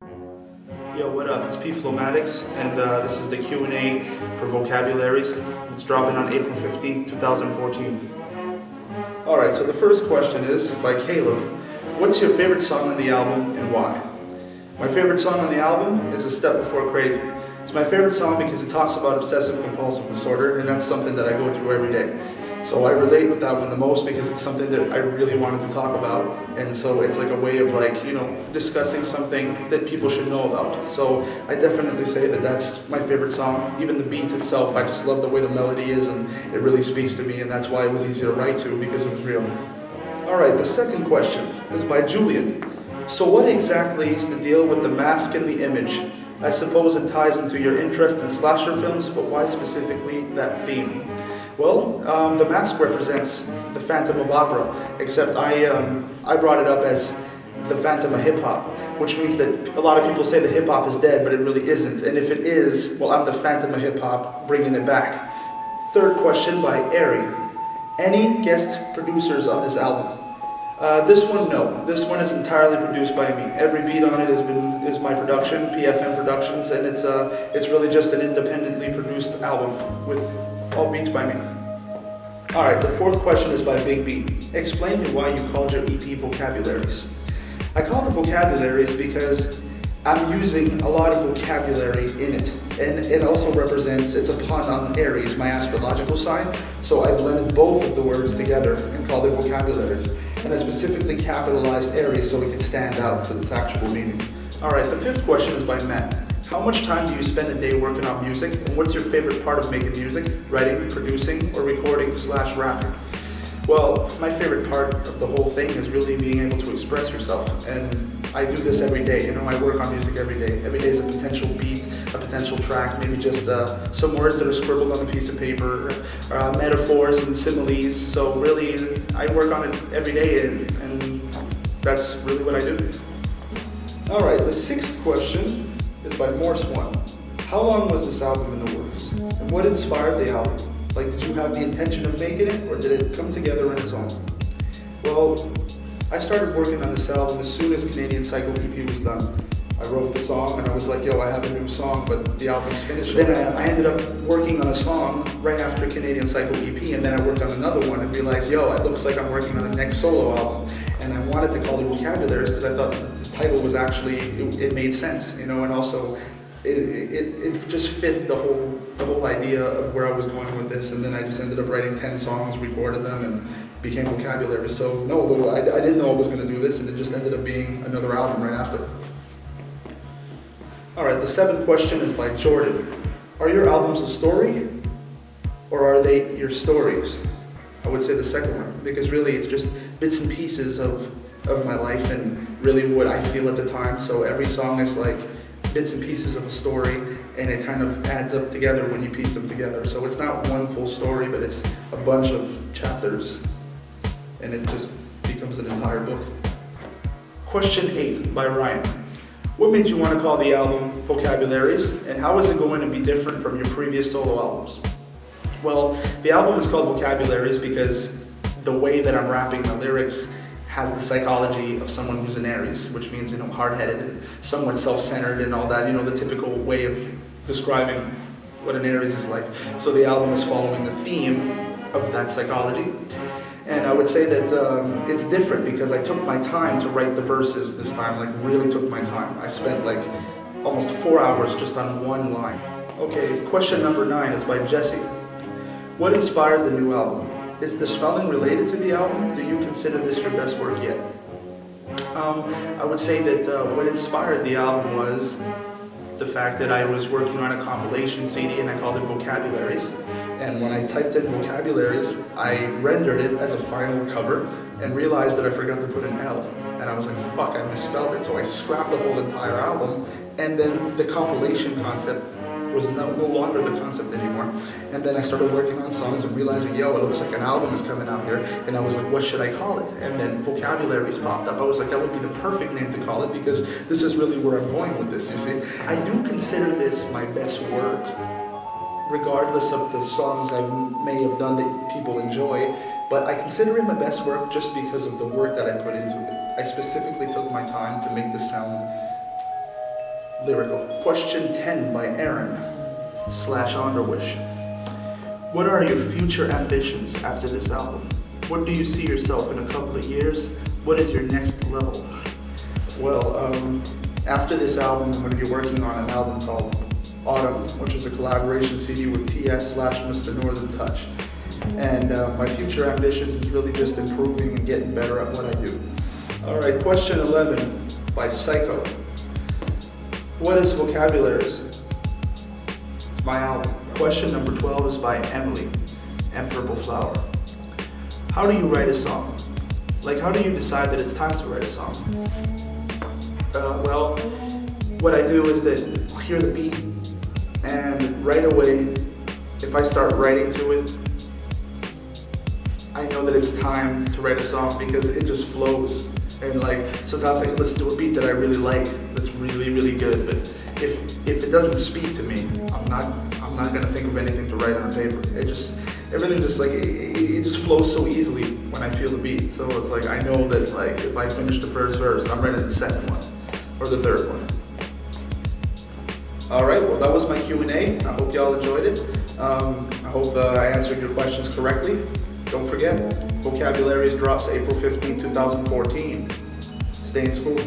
Yo, what up? It's P.Flow Matics, and this is the Q&A for VocabulARIES. It's dropping on April 15th, 2014. Alright, so the first question is by Caleb. What's your favorite song on the album and why? My favorite song on the album is A Step Before Crazy. It's my favorite song because it talks about obsessive compulsive disorder, and that's something that I go through every day. So I relate with that one the most because it's something that I really wanted to talk about, and so it's like a way of discussing something that people should know about. So I definitely say that that's my favorite song. Even the beat itself, I just love the way the melody is, and it really speaks to me, and that's why it was easy to write to, because it was real. Alright, the second question is by Julian. So what exactly is the deal with the mask and the image? I suppose it ties into your interest in slasher films, but why specifically that theme? Well, the mask represents the Phantom of Opera, except I brought it up as the Phantom of Hip-Hop, which means that a lot of people say that hip-hop is dead, but it really isn't. And if it is, well, I'm the Phantom of Hip-Hop, bringing it back. Third question by Ari. Any guest producers on this album? This one, no. This one is entirely produced by me. Every beat on it is my production, PFM Productions, and it's really just an independently produced album with all beats by me. Alright, the fourth question is by Big B. Explain to me why you called your EP VocabulARIES. I called it VocabulARIES because I'm using a lot of vocabulary in it. And it also represents, it's a pun on Aries, my astrological sign. So I blended both of the words together and called it VocabulARIES. And I specifically capitalized Aries so it could stand out for its actual meaning. Alright, the fifth question is by Matt. How much time do you spend a day working on music, and what's your favorite part of making music, writing, producing, or recording/rapping? Well, my favorite part of the whole thing is really being able to express yourself, and I do this every day. I work on music every day. Every day is a potential beat, a potential track, maybe just some words that are scribbled on a piece of paper, metaphors and similes. So really, I work on it every day, and that's really what I do. Alright, the sixth question is by Morse One. How long was this album in the works? And what inspired the album? Did you have the intention of making it, or did it come together on its own? Well, I started working on this album as soon as Canadian Psycho EP was done. I wrote the song and I was like, yo, I have a new song, but the album's finished. Then I ended up working on a song right after Canadian Psycho EP, and then I worked on another one and realized, yo, it looks like I'm working on the next solo album. And I wanted to call it VocabulARIES because I thought the title was actually, it made sense, and also it just fit the whole idea of where I was going with this. And then I just ended up writing 10 songs, recorded them, and became VocabulARIES. So no, I didn't know I was going to do this, and it just ended up being another album right after. Alright, the seventh question is by Jordan. Are your albums a story, or are they your stories? I would say the second one, because really it's just bits and pieces of my life and really what I feel at the time. So every song is like bits and pieces of a story, and it kind of adds up together when you piece them together. So it's not one full story, but it's a bunch of chapters, and it just becomes an entire book. Question 8 by Ryan. What made you want to call the album VocabulARIES, and how is it going to be different from your previous solo albums? Well, the album is called VocabulARIES because the way that I'm rapping my lyrics has the psychology of someone who's an Aries, which means, hard-headed and somewhat self-centered and all that, the typical way of describing what an Aries is like. So the album is following the theme of that psychology. And I would say that it's different because I took my time to write the verses this time, really took my time. I spent almost 4 hours just on one line. Okay, question number 9 is by Jesse. What inspired the new album? Is the spelling related to the album? Do you consider this your best work yet? I would say that what inspired the album was the fact that I was working on a compilation CD and I called it VocabulARIES. And when I typed in VocabulARIES, I rendered it as a final cover and realized that I forgot to put an L. And I was like, fuck, I misspelled it. So I scrapped the whole entire album, and then the compilation concept was no longer the concept anymore. And then I started working on songs and realizing, yo, it looks like an album is coming out here. And I was like, what should I call it? And then VocabulARIES popped up. I was like, that would be the perfect name to call it, because this is really where I'm going with this, you see. I do consider this my best work, regardless of the songs I may have done that people enjoy. But I consider it my best work just because of the work that I put into it. I specifically took my time to make this sound lyrical. Question 10 by Aaron /Underwish. What are your future ambitions after this album? What do you see yourself in a couple of years? What is your next level? Well, after this album, I'm going to be working on an album called Autumn, which is a collaboration CD with TS/Mr. Northern Touch. And my future ambitions is really just improving and getting better at what I do. All right, question 11 by Psycho. What is VocabulARIES? It's my album. Question number 12 is by Emily and Purple Flower. How do you write a song? Like, how do you decide that it's time to write a song? Well, what I do is that I'll hear the beat, and right away, if I start writing to it, I know that it's time to write a song because it just flows. And like, sometimes I can listen to a beat that I really like, that's really, really good, but if it doesn't speak to me, I'm not gonna think of anything to write on paper. Everything just like, it just flows so easily when I feel the beat. So it's like, I know that like, if I finish the first verse, I'm writing the second one, or the third one. All right, well that was my Q&A. I hope y'all enjoyed it. I hope I answered your questions correctly. Don't forget, VocabulARIES drops April 15, 2014. Stay in school.